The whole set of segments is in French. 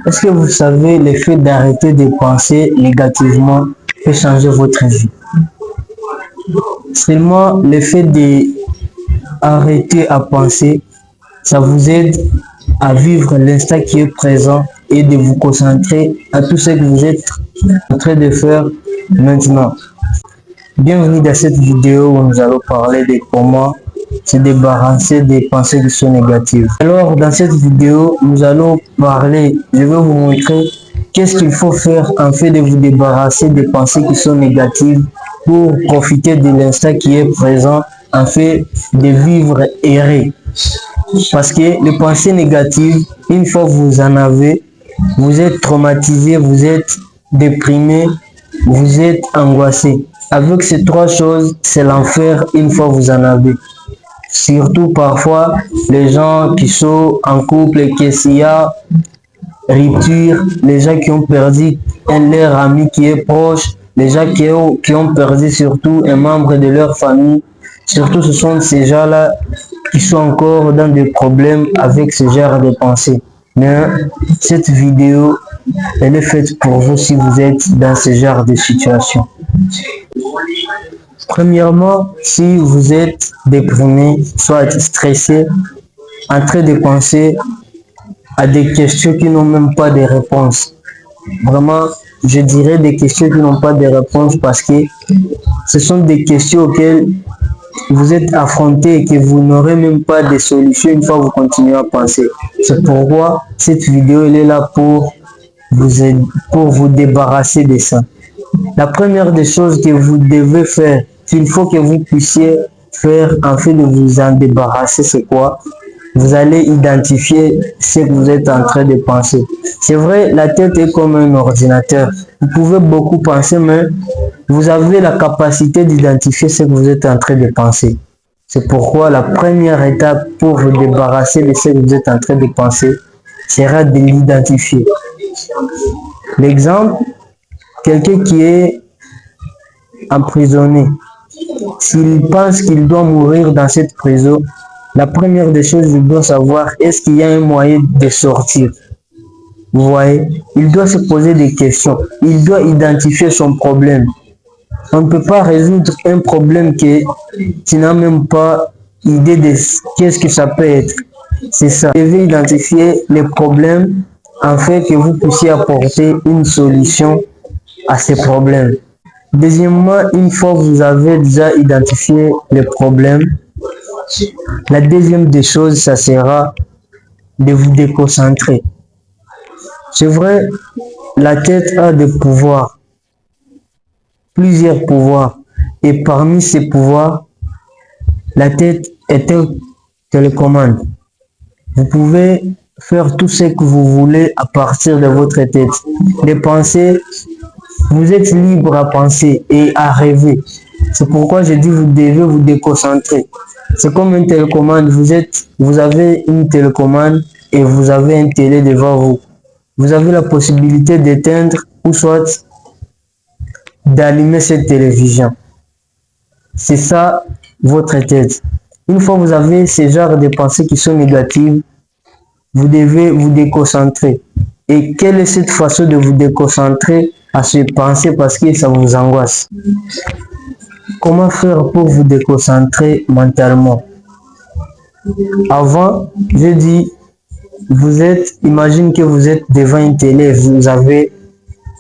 Est-ce que vous savez l'effet d'arrêter de penser négativement peut changer votre vie? Seulement l'effet d'arrêter à penser, ça vous aide à vivre l'instant qui est présent et de vous concentrer à tout ce que vous êtes en train de faire maintenant. Bienvenue dans cette vidéo où nous allons parler de comment se débarrasser des pensées qui sont négatives. Alors dans cette vidéo, nous allons parler, je vais vous montrer qu'est-ce qu'il faut faire en fait de vous débarrasser des pensées qui sont négatives pour profiter de l'instant qui est présent, en fait de vivre erré. Parce que les pensées négatives, une fois que vous en avez, vous êtes traumatisé, vous êtes déprimé, vous êtes angoissé. Avec ces trois choses, c'est l'enfer une fois que vous en avez. Surtout parfois, les gens qui sont en couple et qu'il y a rupture, les gens qui ont perdu leur ami qui est proche, les gens qui ont perdu surtout un membre de leur famille. Surtout, ce sont ces gens-là qui sont encore dans des problèmes avec ce genre de pensée. Mais cette vidéo, elle est faite pour vous si vous êtes dans ce genre de situation. Premièrement, si vous êtes déprimé, soit stressé, en train de penser à des questions qui n'ont même pas de réponse. Vraiment, je dirais des questions qui n'ont pas de réponse parce que ce sont des questions auxquelles vous êtes affronté et que vous n'aurez même pas de solution une fois que vous continuez à penser. C'est pourquoi cette vidéo elle est là pour vous débarrasser de ça. La première des choses que vous devez faire, qu'il faut que vous puissiez faire en fait de vous en débarrasser, c'est quoi? Vous allez identifier ce que vous êtes en train de penser. C'est vrai, la tête est comme un ordinateur. Vous pouvez beaucoup penser, mais vous avez la capacité d'identifier ce que vous êtes en train de penser. C'est pourquoi la première étape pour vous débarrasser de ce que vous êtes en train de penser sera de l'identifier. L'exemple, quelqu'un qui est emprisonné, s'il pense qu'il doit mourir dans cette prison, la première des choses, il doit savoir est-ce qu'il y a un moyen de sortir. Vous voyez, il doit se poser des questions, il doit identifier son problème. On ne peut pas résoudre un problème que tu n'as même pas idée de qu'est-ce que ça peut être. C'est ça. Vous devez identifier les problèmes afin que vous puissiez apporter une solution à ces problèmes. Deuxièmement, une fois que vous avez déjà identifié les problèmes, la deuxième des choses, ça sera de vous déconcentrer. C'est vrai, la tête a des pouvoirs, plusieurs pouvoirs. Et parmi ces pouvoirs, la tête est un télécommande. Vous pouvez faire tout ce que vous voulez à partir de votre tête. Les pensées, vous êtes libre à penser et à rêver. C'est pourquoi je dis vous devez vous déconcentrer. C'est comme une télécommande. Vous avez une télécommande et vous avez un télé devant vous. Vous avez la possibilité d'éteindre ou soit d'allumer cette télévision. C'est ça votre tête. Une fois que vous avez ce genre de pensées qui sont négatives, vous devez vous déconcentrer. Et quelle est cette façon de vous déconcentrer à se penser parce que ça vous angoisse? Comment faire pour vous déconcentrer mentalement? Avant, je dis, imagine que vous êtes devant une télé, vous avez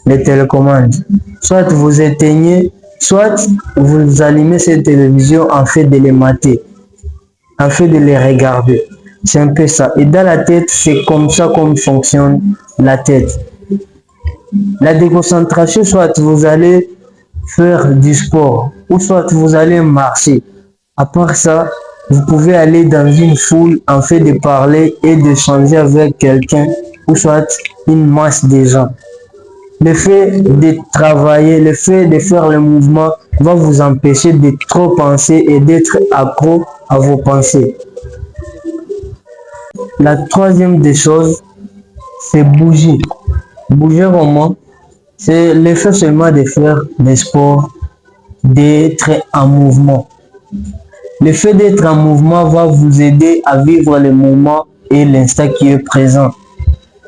les télécommandes. Soit vous éteignez, soit vous allumez cette télévision en fait de les mater, en fait de les regarder. C'est un peu ça. Et dans la tête, c'est comme ça comme fonctionne la tête. La déconcentration, soit vous allez faire du sport, ou soit vous allez marcher. À part ça, vous pouvez aller dans une foule en fait de parler et d'échanger avec quelqu'un, ou soit une masse de gens. Le fait de travailler, le fait de faire le mouvement va vous empêcher de trop penser et d'être accro à vos pensées. La troisième des choses, c'est bouger. Bouger comment? C'est le fait seulement de faire des sports, d'être en mouvement. Le fait d'être en mouvement va vous aider à vivre le moment et l'instant qui est présent.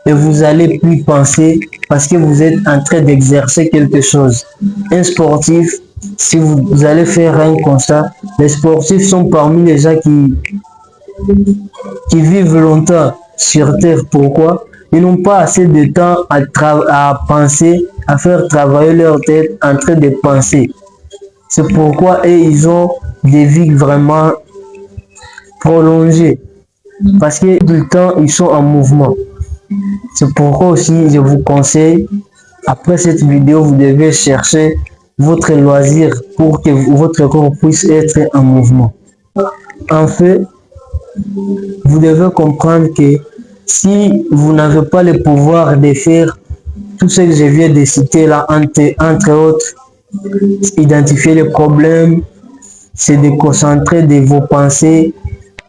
et vous allez plus penser parce que vous êtes en train d'exercer quelque chose. Un sportif, si vous allez faire un constat, les sportifs sont parmi les gens qui vivent longtemps sur Terre. Pourquoi? Ils n'ont pas assez de temps à penser, à faire travailler leur tête en train de penser. C'est pourquoi ils ont des vies vraiment prolongées. Parce que tout le temps, ils sont en mouvement. C'est pourquoi aussi, je vous conseille, après cette vidéo, vous devez chercher votre loisir pour que votre corps puisse être en mouvement. En fait, vous devez comprendre que si vous n'avez pas le pouvoir de faire tout ce que je viens de citer là, entre autres, identifier les problèmes, se déconcentrer de vos pensées,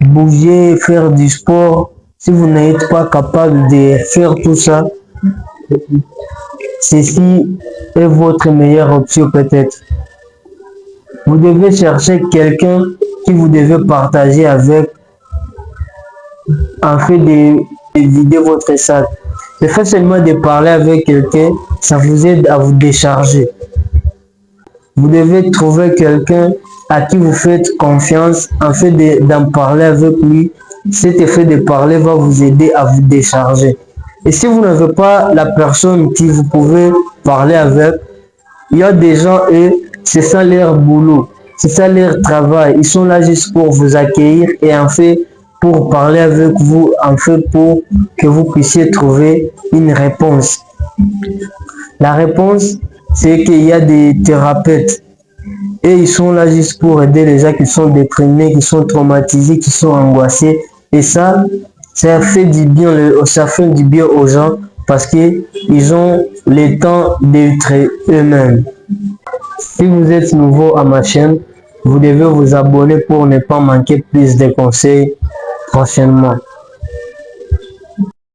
bouger, faire du sport. Si vous n'êtes pas capable de faire tout ça, ceci est votre meilleure option peut-être. Vous devez chercher quelqu'un qui vous devez partager avec, en fait de vider votre sac. Le fait seulement de parler avec quelqu'un, ça vous aide à vous décharger. Vous devez trouver quelqu'un à qui vous faites confiance, en fait d'en parler avec lui. Cet effet de parler va vous aider à vous décharger. Et si vous n'avez pas la personne qui vous pouvez parler avec, il y a des gens, c'est ça leur boulot, c'est ça leur travail. Ils sont là juste pour vous accueillir et en fait pour parler avec vous, en fait pour que vous puissiez trouver une réponse. La réponse, c'est qu'il y a des thérapeutes et ils sont là juste pour aider les gens qui sont déprimés, qui sont traumatisés, qui sont angoissés. Et ça fait du bien, ça fait du bien aux gens parce qu'ils ont le temps d'être eux-mêmes. Si vous êtes nouveau à ma chaîne, vous devez vous abonner pour ne pas manquer plus de conseils prochainement.